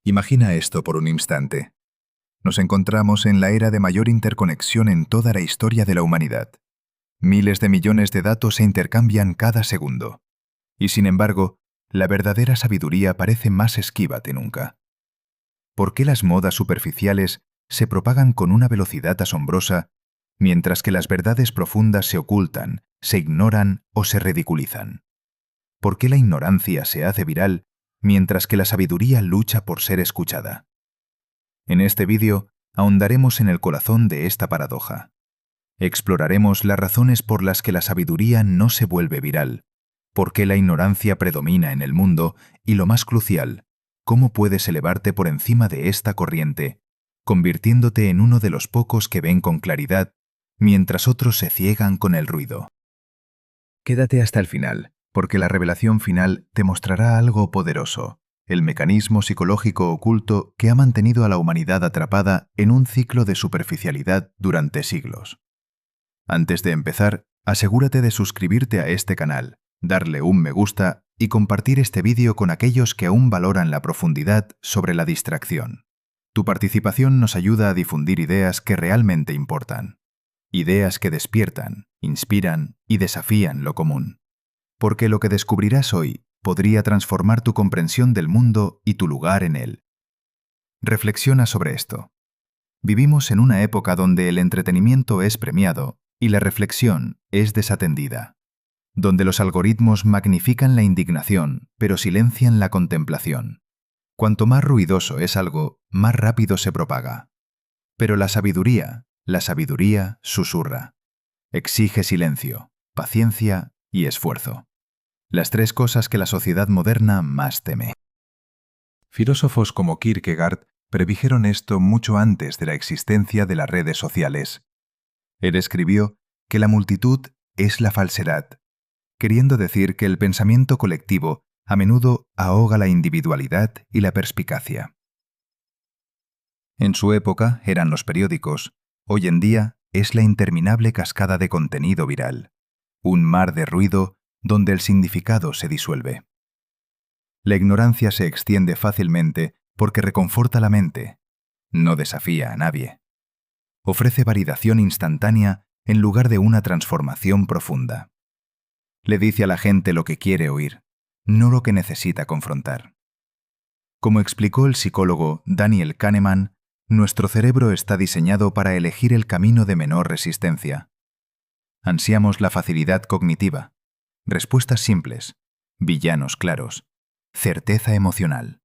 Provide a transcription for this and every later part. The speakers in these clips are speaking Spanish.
Imagina esto por un instante. Nos encontramos en la era de mayor interconexión en toda la historia de la humanidad. Miles de millones de datos se intercambian cada segundo. Y sin embargo, la verdadera sabiduría parece más esquiva que nunca. ¿Por qué las modas superficiales se propagan con una velocidad asombrosa, mientras que las verdades profundas se ocultan, se ignoran o se ridiculizan? ¿Por qué la ignorancia se hace viral, mientras que la sabiduría lucha por ser escuchada? En este vídeo ahondaremos en el corazón de esta paradoja. Exploraremos las razones por las que la sabiduría no se vuelve viral, por qué la ignorancia predomina en el mundo y, lo más crucial, cómo puedes elevarte por encima de esta corriente, convirtiéndote en uno de los pocos que ven con claridad, mientras otros se ciegan con el ruido. Quédate hasta el final, porque la revelación final te mostrará algo poderoso, el mecanismo psicológico oculto que ha mantenido a la humanidad atrapada en un ciclo de superficialidad durante siglos. Antes de empezar, asegúrate de suscribirte a este canal, darle un me gusta y compartir este vídeo con aquellos que aún valoran la profundidad sobre la distracción. Tu participación nos ayuda a difundir ideas que realmente importan. Ideas que despiertan, inspiran y desafían lo común. Porque lo que descubrirás hoy podría transformar tu comprensión del mundo y tu lugar en él. Reflexiona sobre esto. Vivimos en una época donde el entretenimiento es premiado y la reflexión es desatendida, donde los algoritmos magnifican la indignación, pero silencian la contemplación. Cuanto más ruidoso es algo, más rápido se propaga. Pero la sabiduría susurra. Exige silencio, paciencia y esfuerzo. Las tres cosas que la sociedad moderna más teme. Filósofos como Kierkegaard predijeron esto mucho antes de la existencia de las redes sociales. Él escribió que la multitud es la falsedad, queriendo decir que el pensamiento colectivo a menudo ahoga la individualidad y la perspicacia. En su época eran los periódicos, hoy en día es la interminable cascada de contenido viral, un mar de ruido donde el significado se disuelve. La ignorancia se extiende fácilmente porque reconforta la mente, no desafía a nadie. Ofrece validación instantánea en lugar de una transformación profunda. Le dice a la gente lo que quiere oír, no lo que necesita confrontar. Como explicó el psicólogo Daniel Kahneman, nuestro cerebro está diseñado para elegir el camino de menor resistencia. Ansiamos la facilidad cognitiva, respuestas simples, villanos claros, certeza emocional.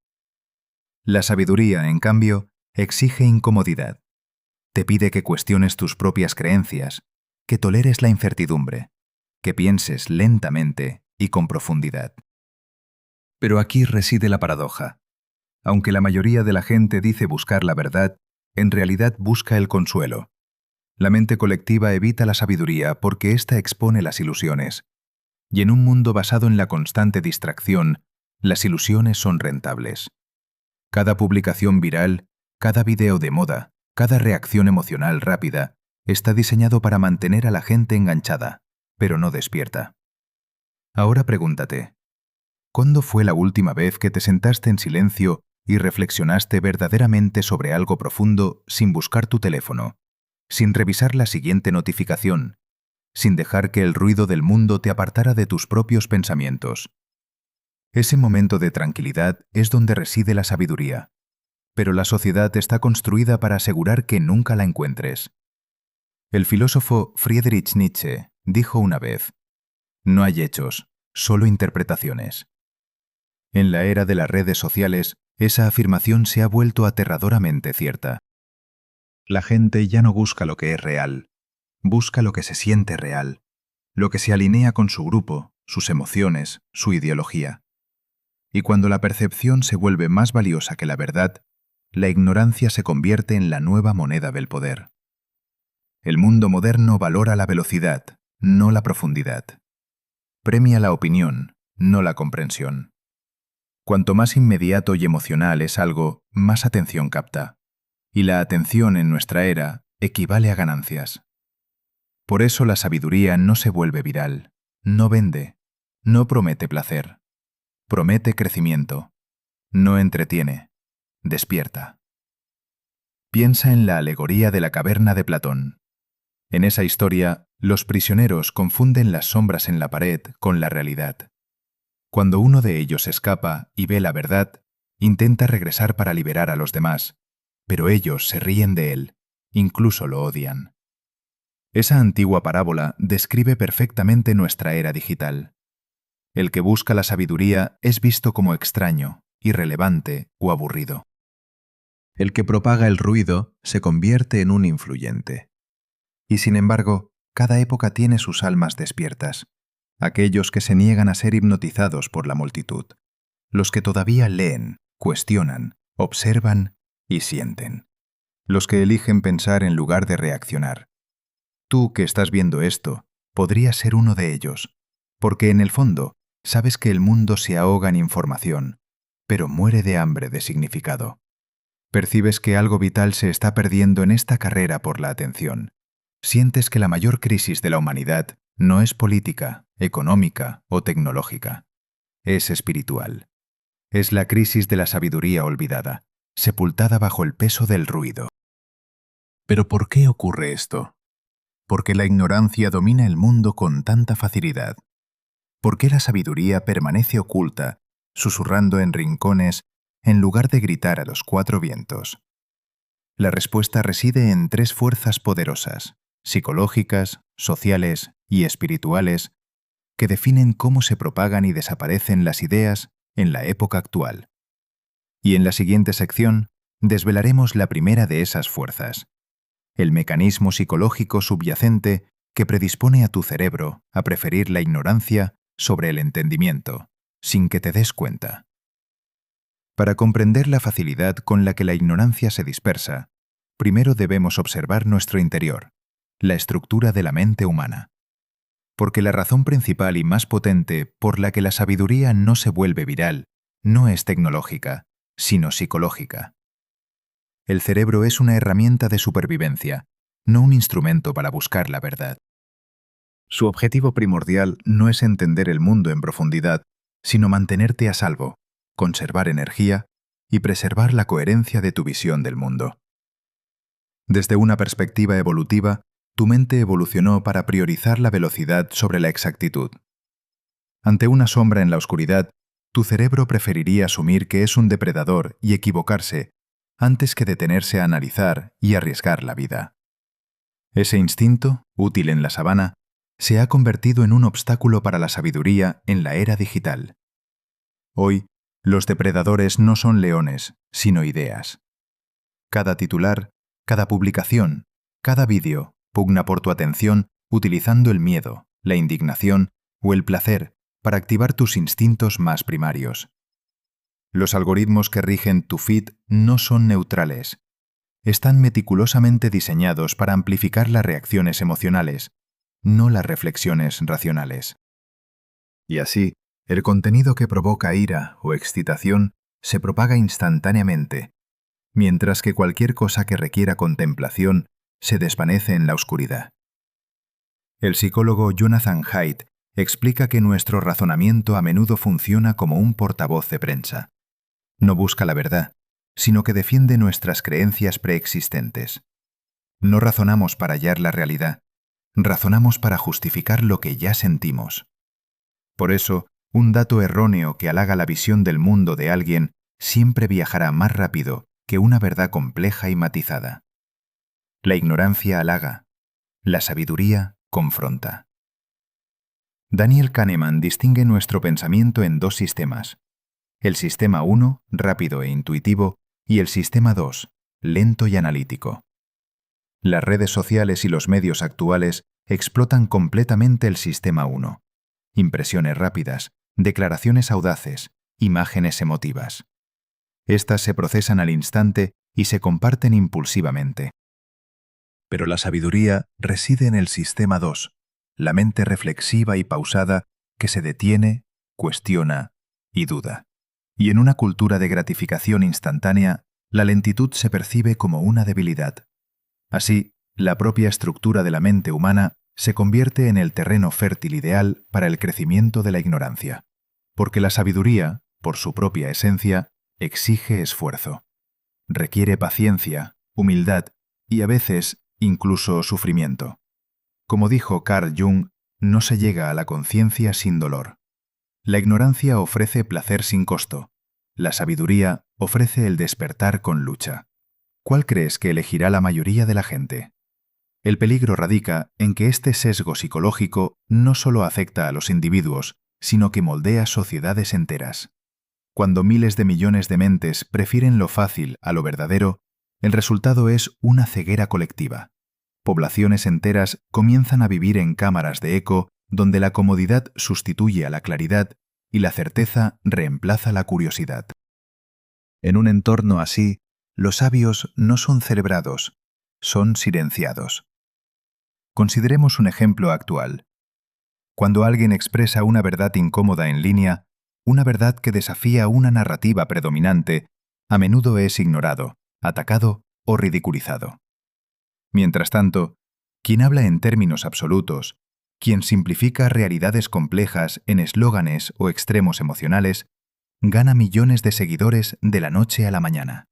La sabiduría, en cambio, exige incomodidad. Te pide que cuestiones tus propias creencias, que toleres la incertidumbre, que pienses lentamente y con profundidad. Pero aquí reside la paradoja. Aunque la mayoría de la gente dice buscar la verdad, en realidad busca el consuelo. La mente colectiva evita la sabiduría porque ésta expone las ilusiones. Y en un mundo basado en la constante distracción, las ilusiones son rentables. Cada publicación viral, cada video de moda, cada reacción emocional rápida, está diseñado para mantener a la gente enganchada, pero no despierta. Ahora pregúntate, ¿cuándo fue la última vez que te sentaste en silencio y reflexionaste verdaderamente sobre algo profundo sin buscar tu teléfono, sin revisar la siguiente notificación, sin dejar que el ruido del mundo te apartara de tus propios pensamientos? Ese momento de tranquilidad es donde reside la sabiduría, pero la sociedad está construida para asegurar que nunca la encuentres. El filósofo Friedrich Nietzsche dijo una vez: no hay hechos, solo interpretaciones. En la era de las redes sociales, esa afirmación se ha vuelto aterradoramente cierta. La gente ya no busca lo que es real, busca lo que se siente real, lo que se alinea con su grupo, sus emociones, su ideología. Y cuando la percepción se vuelve más valiosa que la verdad, la ignorancia se convierte en la nueva moneda del poder. El mundo moderno valora la velocidad, no la profundidad. Premia la opinión, no la comprensión. Cuanto más inmediato y emocional es algo, más atención capta. Y la atención en nuestra era equivale a ganancias. Por eso la sabiduría no se vuelve viral, no vende, no promete placer. Promete crecimiento. No entretiene. despierta. Piensa en la alegoría de la caverna de Platón. En esa historia, los prisioneros confunden las sombras en la pared con la realidad. Cuando uno de ellos escapa y ve la verdad, intenta regresar para liberar a los demás, pero ellos se ríen de él, incluso lo odian. Esa antigua parábola describe perfectamente nuestra era digital. El que busca la sabiduría es visto como extraño, irrelevante o aburrido. El que propaga el ruido se convierte en un influyente. Y sin embargo, cada época tiene sus almas despiertas, aquellos que se niegan a ser hipnotizados por la multitud, los que todavía leen, cuestionan, observan y sienten, los que eligen pensar en lugar de reaccionar. Tú que estás viendo esto, podrías ser uno de ellos, porque en el fondo sabes que el mundo se ahoga en información, pero muere de hambre de significado. Percibes que algo vital se está perdiendo en esta carrera por la atención. Sientes que la mayor crisis de la humanidad no es política, económica o tecnológica. Es espiritual. Es la crisis de la sabiduría olvidada, sepultada bajo el peso del ruido. ¿Pero por qué ocurre esto? ¿Por qué la ignorancia domina el mundo con tanta facilidad? ¿Por qué la sabiduría permanece oculta, susurrando en rincones, en lugar de gritar a los cuatro vientos? La respuesta reside en tres fuerzas poderosas, psicológicas, sociales y espirituales, que definen cómo se propagan y desaparecen las ideas en la época actual. Y en la siguiente sección desvelaremos la primera de esas fuerzas, el mecanismo psicológico subyacente que predispone a tu cerebro a preferir la ignorancia sobre el entendimiento, sin que te des cuenta. Para comprender la facilidad con la que la ignorancia se dispersa, primero debemos observar nuestro interior, la estructura de la mente humana. Porque la razón principal y más potente por la que la sabiduría no se vuelve viral no es tecnológica, sino psicológica. El cerebro es una herramienta de supervivencia, no un instrumento para buscar la verdad. Su objetivo primordial no es entender el mundo en profundidad, sino mantenerte a salvo, conservar energía y preservar la coherencia de tu visión del mundo. Desde una perspectiva evolutiva, tu mente evolucionó para priorizar la velocidad sobre la exactitud. Ante una sombra en la oscuridad, tu cerebro preferiría asumir que es un depredador y equivocarse antes que detenerse a analizar y arriesgar la vida. Ese instinto, útil en la sabana, se ha convertido en un obstáculo para la sabiduría en la era digital. Hoy, los depredadores no son leones, sino ideas. Cada titular, cada publicación, cada vídeo pugna por tu atención utilizando el miedo, la indignación o el placer para activar tus instintos más primarios. Los algoritmos que rigen tu feed no son neutrales. Están meticulosamente diseñados para amplificar las reacciones emocionales, no las reflexiones racionales. Y así, el contenido que provoca ira o excitación se propaga instantáneamente, mientras que cualquier cosa que requiera contemplación se desvanece en la oscuridad. El psicólogo Jonathan Haidt explica que nuestro razonamiento a menudo funciona como un portavoz de prensa. No busca la verdad, sino que defiende nuestras creencias preexistentes. No razonamos para hallar la realidad, razonamos para justificar lo que ya sentimos. Por eso, un dato erróneo que halaga la visión del mundo de alguien siempre viajará más rápido que una verdad compleja y matizada. La ignorancia halaga, la sabiduría confronta. Daniel Kahneman distingue nuestro pensamiento en dos sistemas: el sistema 1, rápido e intuitivo, y el sistema 2, lento y analítico. Las redes sociales y los medios actuales explotan completamente el sistema 1. Impresiones rápidas, declaraciones audaces, imágenes emotivas. Estas se procesan al instante y se comparten impulsivamente. Pero la sabiduría reside en el sistema 2, la mente reflexiva y pausada que se detiene, cuestiona y duda. Y en una cultura de gratificación instantánea, la lentitud se percibe como una debilidad. Así, la propia estructura de la mente humana se convierte en el terreno fértil ideal para el crecimiento de la ignorancia, porque la sabiduría, por su propia esencia, exige esfuerzo. Requiere paciencia, humildad y a veces incluso sufrimiento. Como dijo Carl Jung, no se llega a la conciencia sin dolor. La ignorancia ofrece placer sin costo. La sabiduría ofrece el despertar con lucha. ¿Cuál crees que elegirá la mayoría de la gente? El peligro radica en que este sesgo psicológico no solo afecta a los individuos, sino que moldea sociedades enteras. Cuando miles de millones de mentes prefieren lo fácil a lo verdadero, el resultado es una ceguera colectiva. Poblaciones enteras comienzan a vivir en cámaras de eco donde la comodidad sustituye a la claridad y la certeza reemplaza la curiosidad. En un entorno así, los sabios no son celebrados, son silenciados. Consideremos un ejemplo actual. Cuando alguien expresa una verdad incómoda en línea, una verdad que desafía una narrativa predominante, a menudo es ignorado, atacado o ridiculizado. Mientras tanto, quien habla en términos absolutos, quien simplifica realidades complejas en eslóganes o extremos emocionales, gana millones de seguidores de la noche a la mañana.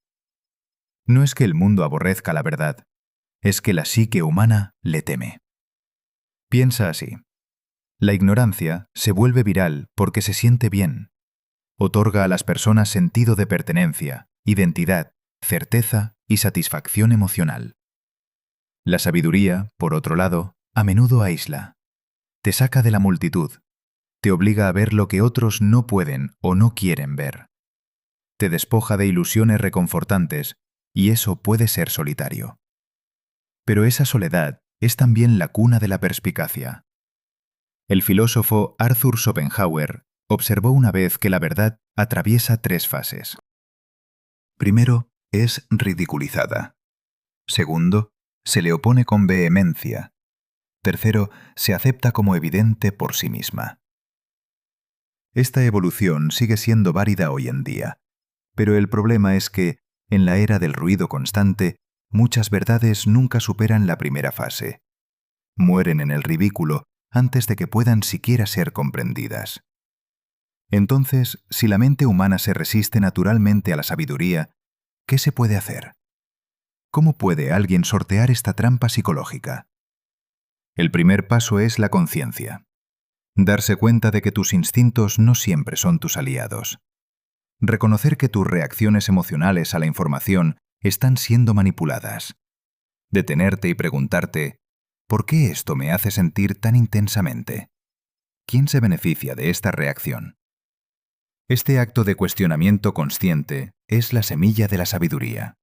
No es que el mundo aborrezca la verdad, es que la psique humana le teme. Piensa así. La ignorancia se vuelve viral porque se siente bien. Otorga a las personas sentido de pertenencia, identidad, certeza y satisfacción emocional. La sabiduría, por otro lado, a menudo aísla. Te saca de la multitud. Te obliga a ver lo que otros no pueden o no quieren ver. Te despoja de ilusiones reconfortantes, y eso puede ser solitario. Pero esa soledad es también la cuna de la perspicacia. El filósofo Arthur Schopenhauer observó una vez que la verdad atraviesa 3 fases. Primero, es ridiculizada. Segundo, se le opone con vehemencia. Tercero, se acepta como evidente por sí misma. Esta evolución sigue siendo válida hoy en día, pero el problema es que, en la era del ruido constante, muchas verdades nunca superan la primera fase. Mueren en el ridículo antes de que puedan siquiera ser comprendidas. Entonces, si la mente humana se resiste naturalmente a la sabiduría, ¿qué se puede hacer? ¿Cómo puede alguien sortear esta trampa psicológica? El primer paso es la conciencia. Darse cuenta de que tus instintos no siempre son tus aliados. Reconocer que tus reacciones emocionales a la información están siendo manipuladas. Detenerte y preguntarte, ¿por qué esto me hace sentir tan intensamente? ¿Quién se beneficia de esta reacción? Este acto de cuestionamiento consciente es la semilla de la sabiduría.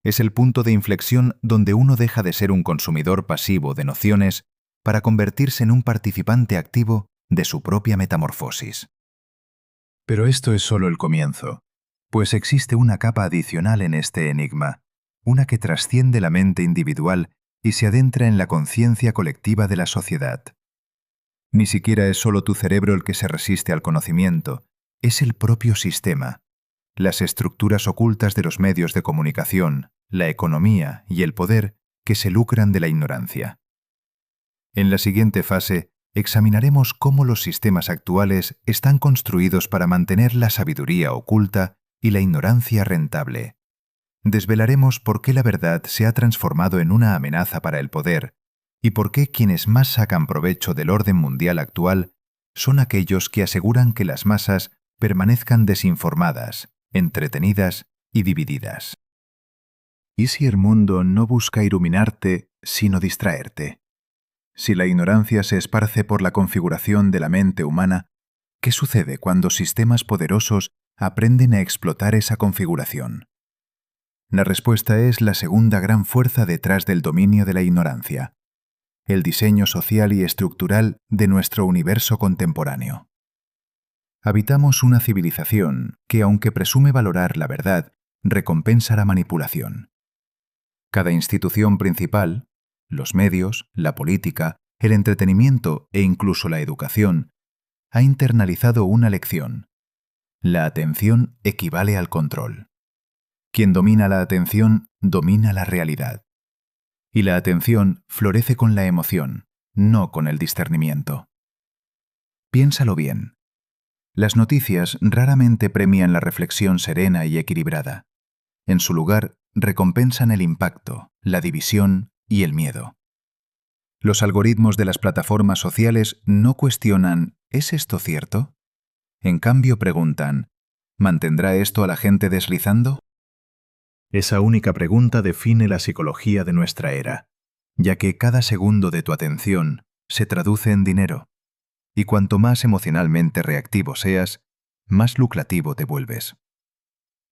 Es el punto de inflexión donde uno deja de ser un consumidor pasivo de nociones para convertirse en un participante activo de su propia metamorfosis. Pero esto es solo el comienzo, pues existe una capa adicional en este enigma, una que trasciende la mente individual y se adentra en la conciencia colectiva de la sociedad. Ni siquiera es solo tu cerebro el que se resiste al conocimiento, es el propio sistema, las estructuras ocultas de los medios de comunicación, la economía y el poder que se lucran de la ignorancia. En la siguiente fase, examinaremos cómo los sistemas actuales están construidos para mantener la sabiduría oculta y la ignorancia rentable. Desvelaremos por qué la verdad se ha transformado en una amenaza para el poder y por qué quienes más sacan provecho del orden mundial actual son aquellos que aseguran que las masas permanezcan desinformadas, entretenidas y divididas. ¿Y si el mundo no busca iluminarte, sino distraerte? Si la ignorancia se esparce por la configuración de la mente humana, ¿qué sucede cuando sistemas poderosos aprenden a explotar esa configuración? La respuesta es la segunda gran fuerza detrás del dominio de la ignorancia: el diseño social y estructural de nuestro universo contemporáneo. Habitamos una civilización que, aunque presume valorar la verdad, recompensa la manipulación. Cada institución principal, los medios, la política, el entretenimiento e incluso la educación, ha internalizado una lección. La atención equivale al control. Quien domina la atención, domina la realidad. Y la atención florece con la emoción, no con el discernimiento. Piénsalo bien. Las noticias raramente premian la reflexión serena y equilibrada. En su lugar, recompensan el impacto, la división y el miedo. Los algoritmos de las plataformas sociales no cuestionan ¿es esto cierto? En cambio preguntan ¿mantendrá esto a la gente deslizando? Esa única pregunta define la psicología de nuestra era, ya que cada segundo de tu atención se traduce en dinero, y cuanto más emocionalmente reactivo seas, más lucrativo te vuelves.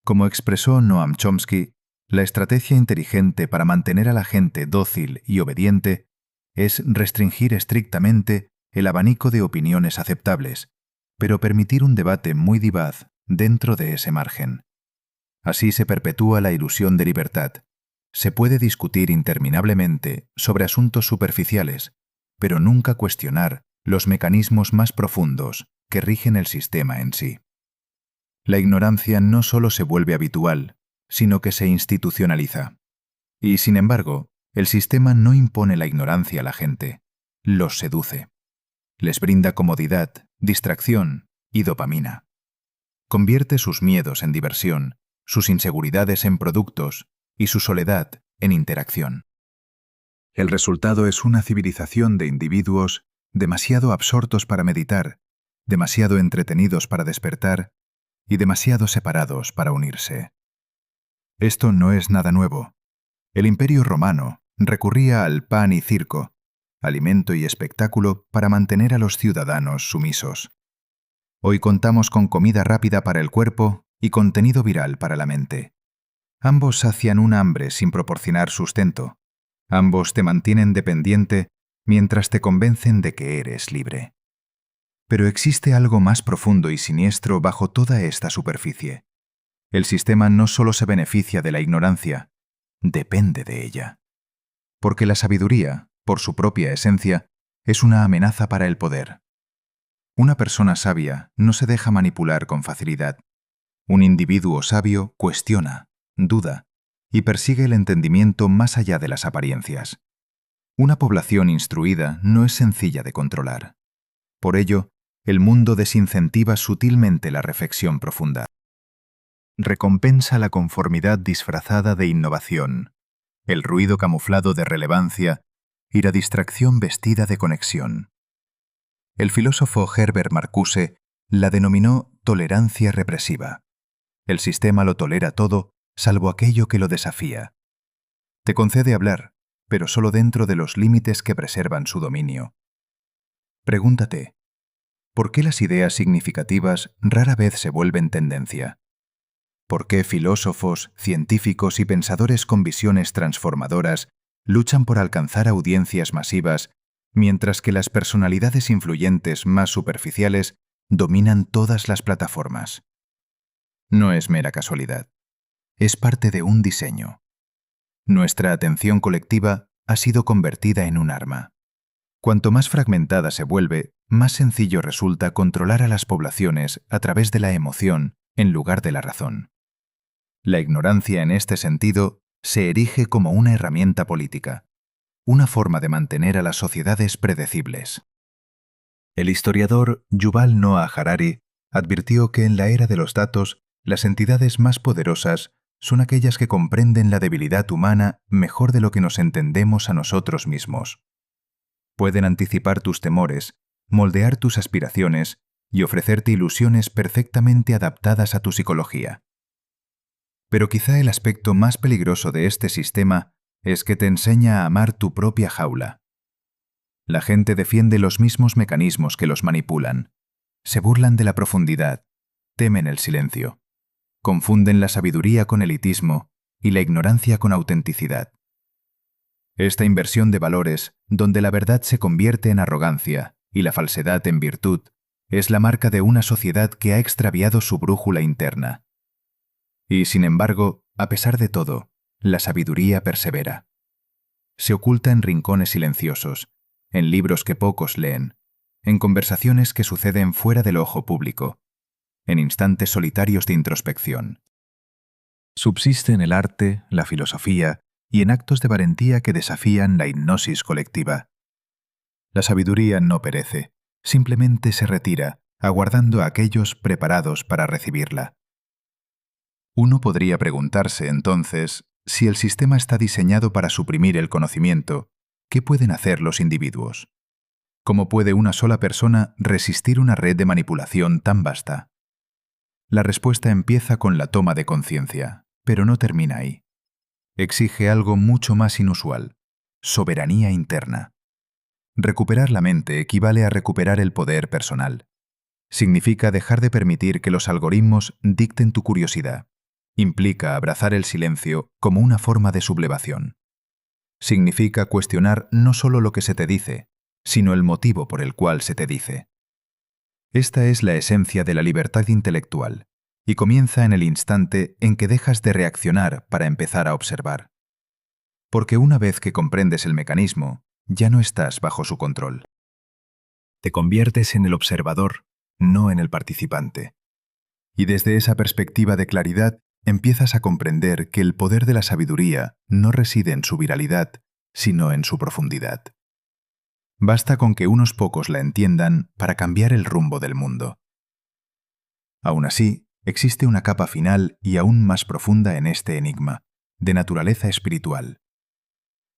Como expresó Noam Chomsky, la estrategia inteligente para mantener a la gente dócil y obediente es restringir estrictamente el abanico de opiniones aceptables, pero permitir un debate muy vivaz dentro de ese margen. Así se perpetúa la ilusión de libertad. Se puede discutir interminablemente sobre asuntos superficiales, pero nunca cuestionar los mecanismos más profundos que rigen el sistema en sí. La ignorancia no solo se vuelve habitual, sino que se institucionaliza. Y, sin embargo, el sistema no impone la ignorancia a la gente, los seduce. Les brinda comodidad, distracción y dopamina. Convierte sus miedos en diversión, sus inseguridades en productos y su soledad en interacción. El resultado es una civilización de individuos demasiado absortos para meditar, demasiado entretenidos para despertar y demasiado separados para unirse. Esto no es nada nuevo. El Imperio Romano recurría al pan y circo, alimento y espectáculo para mantener a los ciudadanos sumisos. Hoy contamos con comida rápida para el cuerpo y contenido viral para la mente. Ambos sacian un hambre sin proporcionar sustento. Ambos te mantienen dependiente mientras te convencen de que eres libre. Pero existe algo más profundo y siniestro bajo toda esta superficie. El sistema no solo se beneficia de la ignorancia, depende de ella. Porque la sabiduría, por su propia esencia, es una amenaza para el poder. Una persona sabia no se deja manipular con facilidad. Un individuo sabio cuestiona, duda y persigue el entendimiento más allá de las apariencias. Una población instruida no es sencilla de controlar. Por ello, el mundo desincentiva sutilmente la reflexión profunda. Recompensa la conformidad disfrazada de innovación, el ruido camuflado de relevancia y la distracción vestida de conexión. El filósofo Herbert Marcuse la denominó tolerancia represiva. El sistema lo tolera todo, salvo aquello que lo desafía. Te concede hablar, pero solo dentro de los límites que preservan su dominio. Pregúntate, ¿por qué las ideas significativas rara vez se vuelven tendencia? ¿Por qué filósofos, científicos y pensadores con visiones transformadoras luchan por alcanzar audiencias masivas, mientras que las personalidades influyentes más superficiales dominan todas las plataformas? No es mera casualidad. Es parte de un diseño. Nuestra atención colectiva ha sido convertida en un arma. Cuanto más fragmentada se vuelve, más sencillo resulta controlar a las poblaciones a través de la emoción en lugar de la razón. La ignorancia en este sentido se erige como una herramienta política, una forma de mantener a las sociedades predecibles. El historiador Yuval Noah Harari advirtió que en la era de los datos, las entidades más poderosas son aquellas que comprenden la debilidad humana mejor de lo que nos entendemos a nosotros mismos. Pueden anticipar tus temores, moldear tus aspiraciones y ofrecerte ilusiones perfectamente adaptadas a tu psicología. Pero quizá el aspecto más peligroso de este sistema es que te enseña a amar tu propia jaula. La gente defiende los mismos mecanismos que los manipulan. Se burlan de la profundidad, temen el silencio. Confunden la sabiduría con elitismo y la ignorancia con autenticidad. Esta inversión de valores, donde la verdad se convierte en arrogancia y la falsedad en virtud, es la marca de una sociedad que ha extraviado su brújula interna. Y, sin embargo, a pesar de todo, la sabiduría persevera. Se oculta en rincones silenciosos, en libros que pocos leen, en conversaciones que suceden fuera del ojo público, en instantes solitarios de introspección. Subsiste en el arte, la filosofía y en actos de valentía que desafían la hipnosis colectiva. La sabiduría no perece, simplemente se retira, aguardando a aquellos preparados para recibirla. Uno podría preguntarse, entonces, si el sistema está diseñado para suprimir el conocimiento, ¿qué pueden hacer los individuos? ¿Cómo puede una sola persona resistir una red de manipulación tan vasta? La respuesta empieza con la toma de conciencia, pero no termina ahí. Exige algo mucho más inusual: soberanía interna. Recuperar la mente equivale a recuperar el poder personal. Significa dejar de permitir que los algoritmos dicten tu curiosidad. Implica abrazar el silencio como una forma de sublevación. Significa cuestionar no solo lo que se te dice, sino el motivo por el cual se te dice. Esta es la esencia de la libertad intelectual, y comienza en el instante en que dejas de reaccionar para empezar a observar. Porque una vez que comprendes el mecanismo, ya no estás bajo su control. Te conviertes en el observador, no en el participante. Y desde esa perspectiva de claridad, empiezas a comprender que el poder de la sabiduría no reside en su viralidad, sino en su profundidad. Basta con que unos pocos la entiendan para cambiar el rumbo del mundo. Aún así, existe una capa final y aún más profunda en este enigma, de naturaleza espiritual.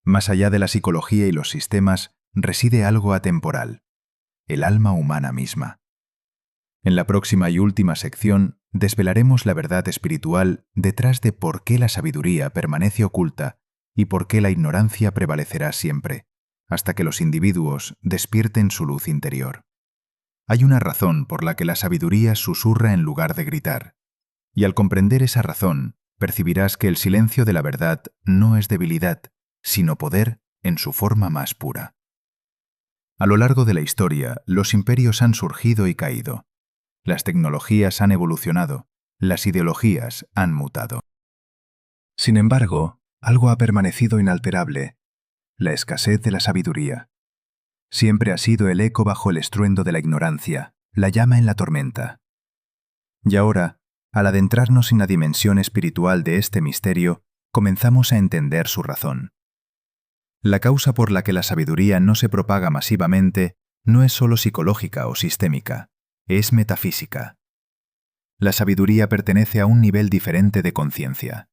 Más allá de la psicología y los sistemas, reside algo atemporal: el alma humana misma. En la próxima y última sección, desvelaremos la verdad espiritual detrás de por qué la sabiduría permanece oculta y por qué la ignorancia prevalecerá siempre, hasta que los individuos despierten su luz interior. Hay una razón por la que la sabiduría susurra en lugar de gritar, y al comprender esa razón, percibirás que el silencio de la verdad no es debilidad, sino poder en su forma más pura. A lo largo de la historia, los imperios han surgido y caído. Las tecnologías han evolucionado, las ideologías han mutado. Sin embargo, algo ha permanecido inalterable: la escasez de la sabiduría. Siempre ha sido el eco bajo el estruendo de la ignorancia, la llama en la tormenta. Y ahora, al adentrarnos en la dimensión espiritual de este misterio, comenzamos a entender su razón. La causa por la que la sabiduría no se propaga masivamente no es solo psicológica o sistémica, es metafísica. La sabiduría pertenece a un nivel diferente de conciencia.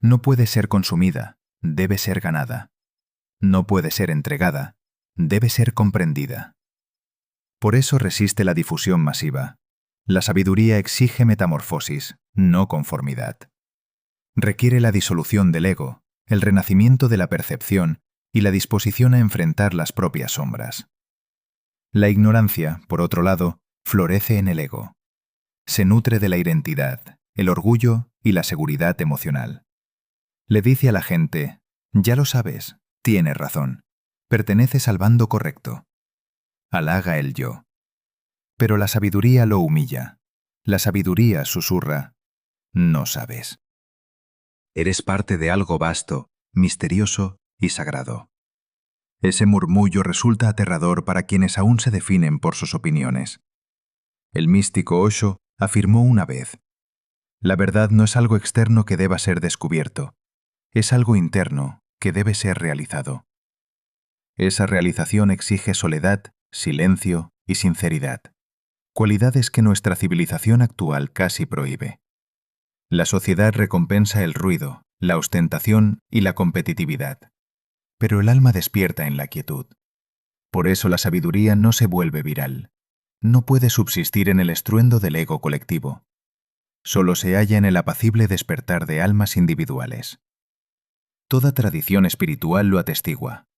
No puede ser consumida, debe ser ganada. No puede ser entregada, debe ser comprendida. Por eso resiste la difusión masiva. La sabiduría exige metamorfosis, no conformidad. Requiere la disolución del ego, el renacimiento de la percepción y la disposición a enfrentar las propias sombras. La ignorancia, por otro lado, florece en el ego. Se nutre de la identidad, el orgullo y la seguridad emocional. Le dice a la gente: ya lo sabes, tienes razón, perteneces al bando correcto. Halaga el yo. Pero la sabiduría lo humilla. La sabiduría susurra: no sabes. Eres parte de algo vasto, misterioso y sagrado. Ese murmullo resulta aterrador para quienes aún se definen por sus opiniones. El místico Osho afirmó una vez: la verdad no es algo externo que deba ser descubierto, es algo interno que debe ser realizado. Esa realización exige soledad, silencio y sinceridad, cualidades que nuestra civilización actual casi prohíbe. La sociedad recompensa el ruido, la ostentación y la competitividad, pero el alma despierta en la quietud. Por eso la sabiduría no se vuelve viral. No puede subsistir en el estruendo del ego colectivo. Solo se halla en el apacible despertar de almas individuales. Toda tradición espiritual lo atestigua.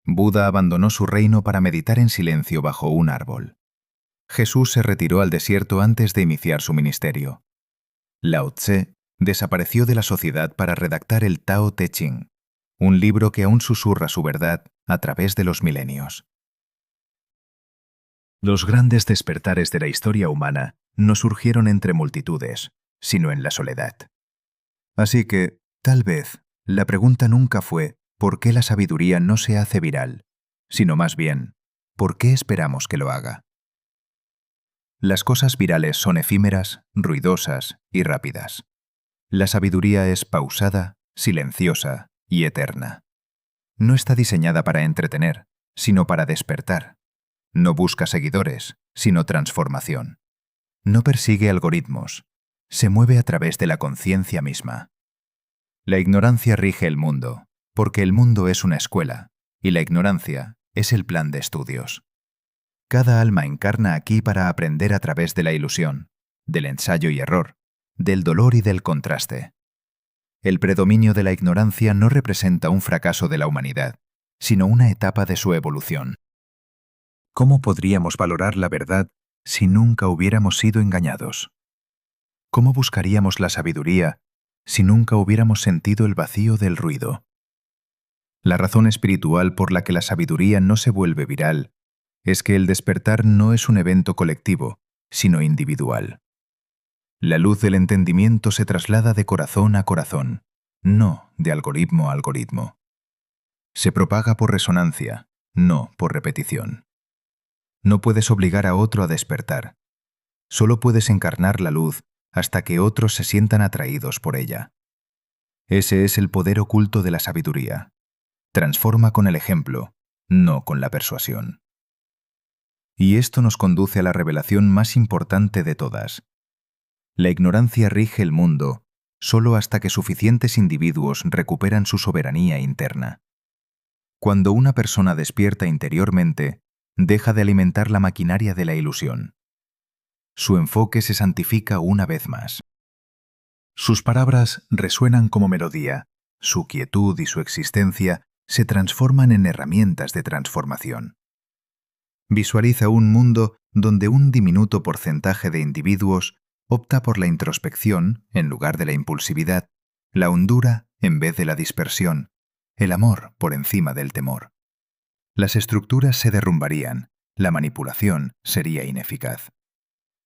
Buda abandonó su reino para meditar en silencio bajo un árbol. Jesús se retiró al desierto antes de iniciar su ministerio. Lao Tse desapareció de la sociedad para redactar el Tao Te Ching, un libro que aún susurra su verdad a través de los milenios. Los grandes despertares de la historia humana no surgieron entre multitudes, sino en la soledad. Así que, tal vez, la pregunta nunca fue ¿por qué la sabiduría no se hace viral?, sino más bien, ¿por qué esperamos que lo haga? Las cosas virales son efímeras, ruidosas y rápidas. La sabiduría es pausada, silenciosa y eterna. No está diseñada para entretener, sino para despertar. No busca seguidores, sino transformación. No persigue algoritmos, se mueve a través de la conciencia misma. La ignorancia rige el mundo, porque el mundo es una escuela, y la ignorancia es el plan de estudios. Cada alma encarna aquí para aprender a través de la ilusión, del ensayo y error, del dolor y del contraste. El predominio de la ignorancia no representa un fracaso de la humanidad, sino una etapa de su evolución. ¿Cómo podríamos valorar la verdad si nunca hubiéramos sido engañados? ¿Cómo buscaríamos la sabiduría si nunca hubiéramos sentido el vacío del ruido? La razón espiritual por la que la sabiduría no se vuelve viral es que el despertar no es un evento colectivo, sino individual. La luz del entendimiento se traslada de corazón a corazón, no de algoritmo a algoritmo. Se propaga por resonancia, no por repetición. No puedes obligar a otro a despertar. Solo puedes encarnar la luz hasta que otros se sientan atraídos por ella. Ese es el poder oculto de la sabiduría. Transforma con el ejemplo, no con la persuasión. Y esto nos conduce a la revelación más importante de todas. La ignorancia rige el mundo solo hasta que suficientes individuos recuperan su soberanía interna. Cuando una persona despierta interiormente, deja de alimentar la maquinaria de la ilusión. Su enfoque se santifica una vez más. Sus palabras resuenan como melodía, su quietud y su existencia se transforman en herramientas de transformación. Visualiza un mundo donde un diminuto porcentaje de individuos opta por la introspección en lugar de la impulsividad, la hondura en vez de la dispersión, el amor por encima del temor. Las estructuras se derrumbarían, la manipulación sería ineficaz.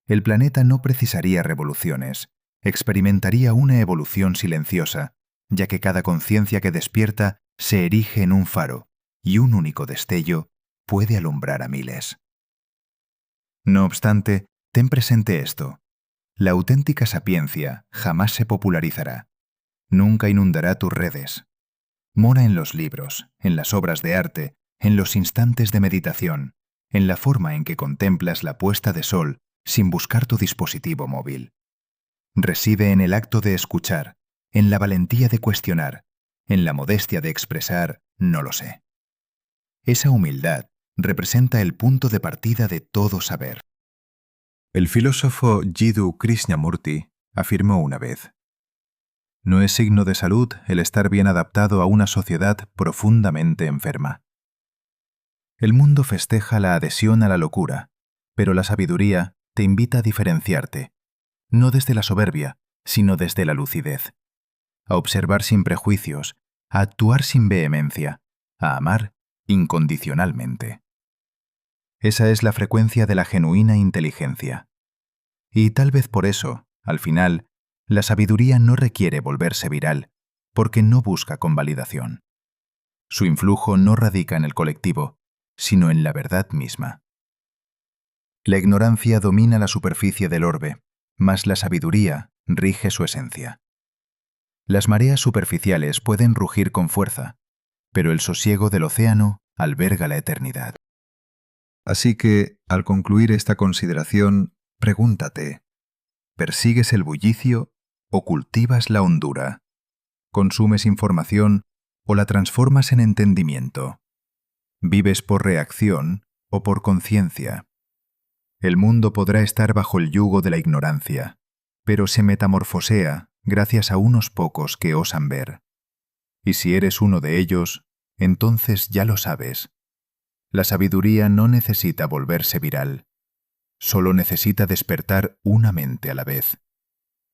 El planeta no precisaría revoluciones, experimentaría una evolución silenciosa, ya que cada conciencia que despierta se erige en un faro, y un único destello puede alumbrar a miles. No obstante, ten presente esto. La auténtica sapiencia jamás se popularizará. Nunca inundará tus redes. Mora en los libros, en las obras de arte, en los instantes de meditación, en la forma en que contemplas la puesta de sol sin buscar tu dispositivo móvil. Reside en el acto de escuchar, en la valentía de cuestionar, en la modestia de expresar «no lo sé». Esa humildad representa el punto de partida de todo saber. El filósofo Jiddu Krishnamurti afirmó una vez: «No es signo de salud el estar bien adaptado a una sociedad profundamente enferma». El mundo festeja la adhesión a la locura, pero la sabiduría te invita a diferenciarte, no desde la soberbia, sino desde la lucidez, a observar sin prejuicios, a actuar sin vehemencia, a amar incondicionalmente. Esa es la frecuencia de la genuina inteligencia. Y tal vez por eso, al final, la sabiduría no requiere volverse viral, porque no busca convalidación. Su influjo no radica en el colectivo, sino en la verdad misma. La ignorancia domina la superficie del orbe, mas la sabiduría rige su esencia. Las mareas superficiales pueden rugir con fuerza, pero el sosiego del océano alberga la eternidad. Así que, al concluir esta consideración, pregúntate: ¿persigues el bullicio o cultivas la hondura? ¿Consumes información o la transformas en entendimiento? ¿Vives por reacción o por conciencia? El mundo podrá estar bajo el yugo de la ignorancia, pero se metamorfosea gracias a unos pocos que osan ver. Y si eres uno de ellos, entonces ya lo sabes. La sabiduría no necesita volverse viral, solo necesita despertar una mente a la vez.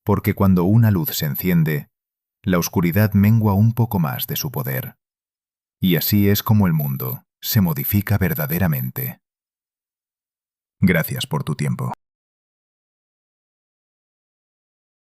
Porque cuando una luz se enciende, la oscuridad mengua un poco más de su poder. Y así es como el mundo se modifica verdaderamente. Gracias por tu tiempo.